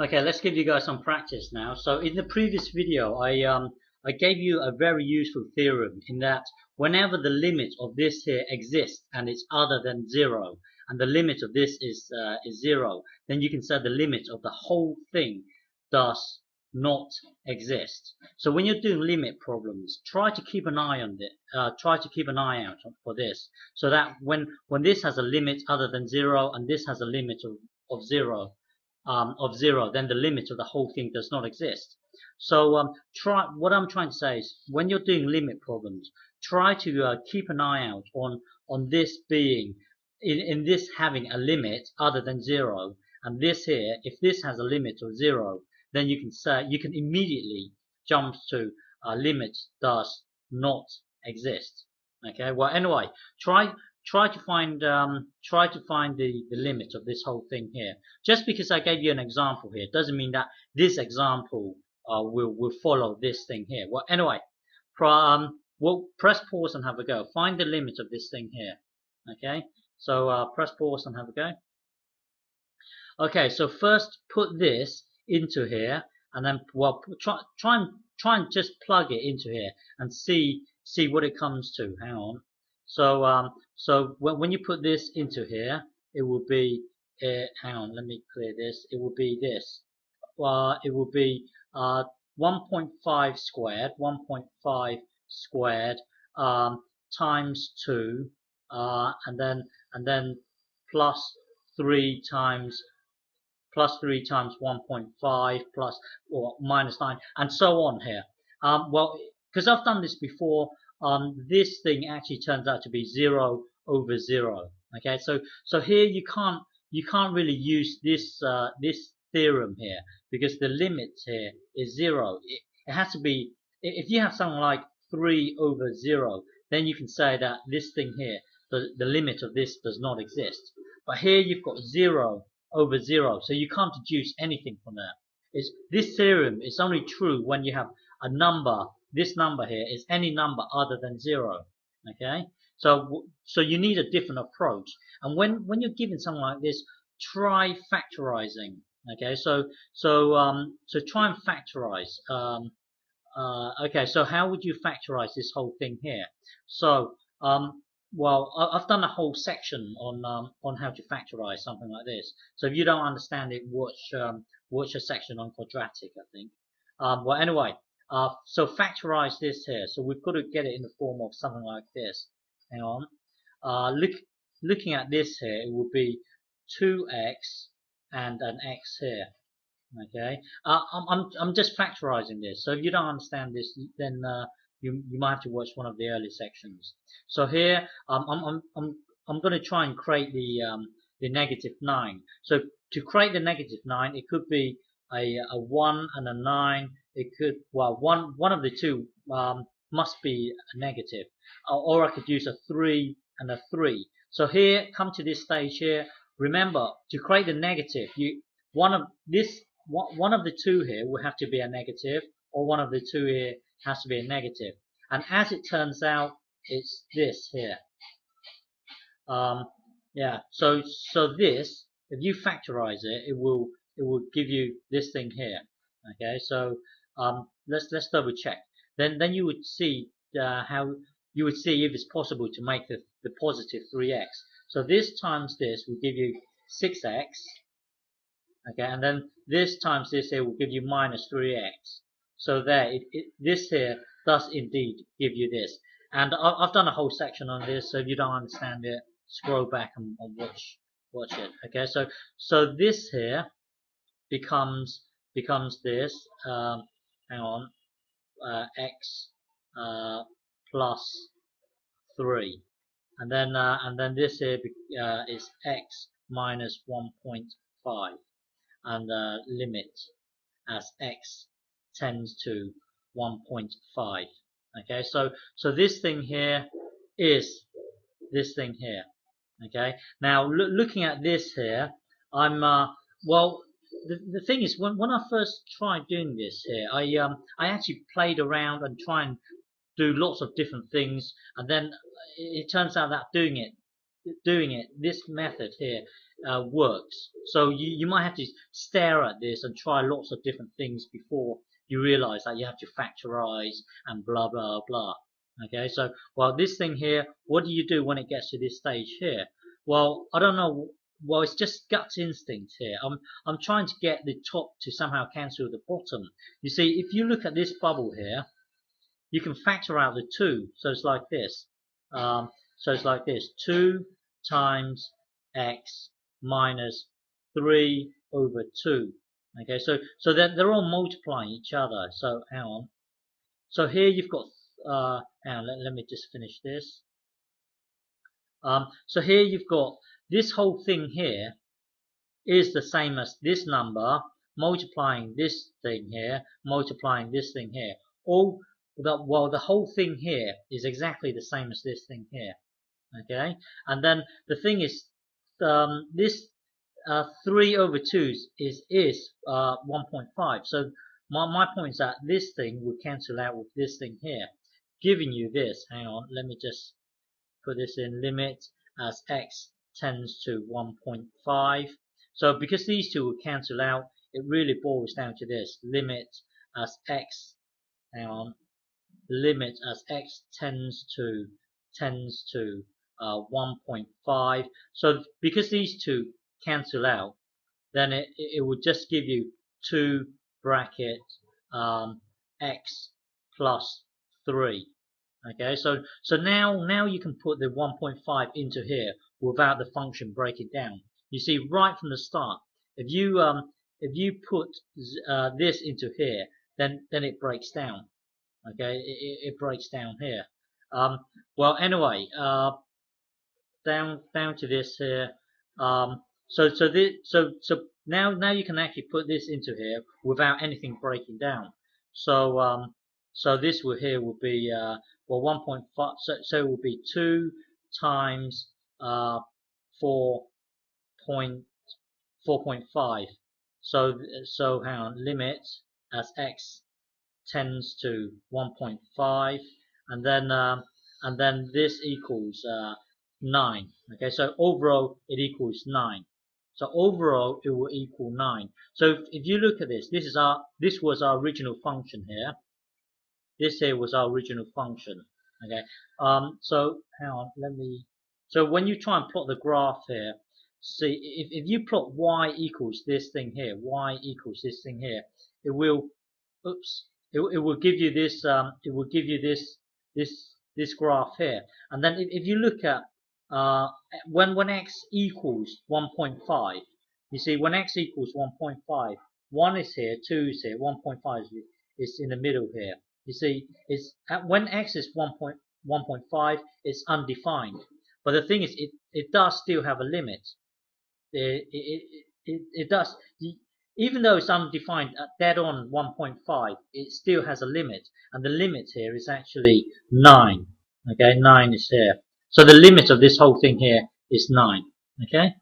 Okay, let's give you guys some practice now. So in the previous video, I gave you a very useful theorem in that whenever the limit of this here exists and it's other than zero, and the limit of this is zero, then you can say the limit of the whole thing does not exist. So when you're doing limit problems, try to keep an eye on it. Try to keep an eye out for this, so that when this has a limit other than zero and this has a limit of zero then the limit of the whole thing does not exist. So what I'm trying to say is, when you're doing limit problems, try to keep an eye out on this being in this having a limit other than zero, and this here, if this has a limit of zero, then you can say you can immediately jump to limit does not exist. Okay. Well, anyway, try try to find the limit of this whole thing here. Just because I gave you an example here doesn't mean that this example will follow this thing here. Well, anyway, we'll press pause and have a go. Find the limit of this thing here. Okay, so press pause and have a go. Okay, so first put this into here, and then try and just plug it into here and see what it comes to. Hang on. So when you put this into here, it will be, hang on, let me clear this. It will be this. It will be 1.5 squared, 1.5 squared times 2, and then plus 3 times 1.5 plus or minus 9, and so on here. Well, because I've done this before, this thing actually turns out to be 0 over 0. Okay, so here you can't really use this this theorem here, because the limit here is 0. It has to be, if you have something like 3 over 0, then you can say that this thing here, the limit of this does not exist. But here you've got 0 over 0, so you can't deduce anything from that. This theorem is only true when you have a number. This number here is any number other than 0. Okay, so you need a different approach. And when you're given something like this, try factorizing. Okay, so try and factorize. Okay, so how would you factorize this whole thing here? So well, I've done a whole section on how to factorize something like this. So if you don't understand it, watch a section on quadratic, I think. Well, anyway, so factorize this here. So we've got to get it in the form of something like this. Hang on. Looking at this here, it will be 2x and an x here. Okay. I'm just factorizing this. So if you don't understand this, then you might have to watch one of the early sections. So here, I'm going to try and create the negative 9. So to create the negative 9, it could be a 1 and a 9. It could, well, one of the two must be a negative, or I could use a 3 and a 3. So here, come to this stage here. Remember, to create the negative, one of the two here will have to be a negative, or one of the two here has to be a negative. And as it turns out, it's this here. Yeah. So this, if you factorize it, it will give you this thing here. Okay. So let's double check. Then you would see how you would see if it's possible to make the positive 3x. So this times this will give you 6x. Okay, and then this times this here will give you minus 3x. So there, this here does indeed give you this. And I've done a whole section on this, so if you don't understand it, scroll back and watch it. Okay, so this here becomes this. Hang on, x plus 3, and then this here is x minus 1.5. and limit as x tends to 1.5. Okay, so this thing here is this thing here. Okay, now looking at this here, I'm well, the thing is, when I first tried doing this here, I actually played around and try and do lots of different things, and then it turns out that doing it doing it, this method here works. So you might have to stare at this and try lots of different things before you realize that you have to factorize and blah blah blah. Okay, so well, this thing here, what do you do when it gets to this stage here? Well, I don't know. Well, it's just gut instinct here. I'm trying to get the top to somehow cancel the bottom. You see, if you look at this bubble here, you can factor out the 2. So it's like this. So it's like this. 2 times x minus 3 over 2. Okay, so they're all multiplying each other. So hang on. So here you've got, hang on, let me just finish this. So here you've got this whole thing here is the same as this number multiplying this thing here, multiplying this thing here. Well, the whole thing here is exactly the same as this thing here. Okay, and then the thing is, this 3 over 2 is 1.5. So my point is that this thing would cancel out with this thing here, giving you this. Hang on, let me just put this in limit as x tends to 1.5. So because these two will cancel out, it really boils down to this limit as x. Hang on, limit as x tends to 1.5. So because these two cancel out, then it would just give you 2 bracket x plus 3. Okay, so now you can put the 1.5 into here without the function breaking down. You see, right from the start, if you put this into here, then it breaks down. Okay, it breaks down here. Well, anyway, down to this here. So now you can actually put this into here without anything breaking down. So this here will be well 1.5. So it will be 2 times 4.5. So hang on, limit as x tends to 1.5, and then this equals 9. Okay, so overall it equals 9. So overall it will equal 9. So if you look at this, this was our original function here. This here was our original function. Okay. So hang on, so when you try and plot the graph here, see if you plot y equals this thing here, y equals this thing here, it will, it will give you this, this graph here. And then if you look at when x equals 1.5, you see when x equals 1.5, 1 is here, 2 is here, 1.5 is in the middle here. You see, when x is 1.5, it's undefined. But the thing is, it does still have a limit. It does. Even though it's undefined at dead on 1.5, it still has a limit. And the limit here is actually 9. Okay, 9 is here. So the limit of this whole thing here is 9. Okay.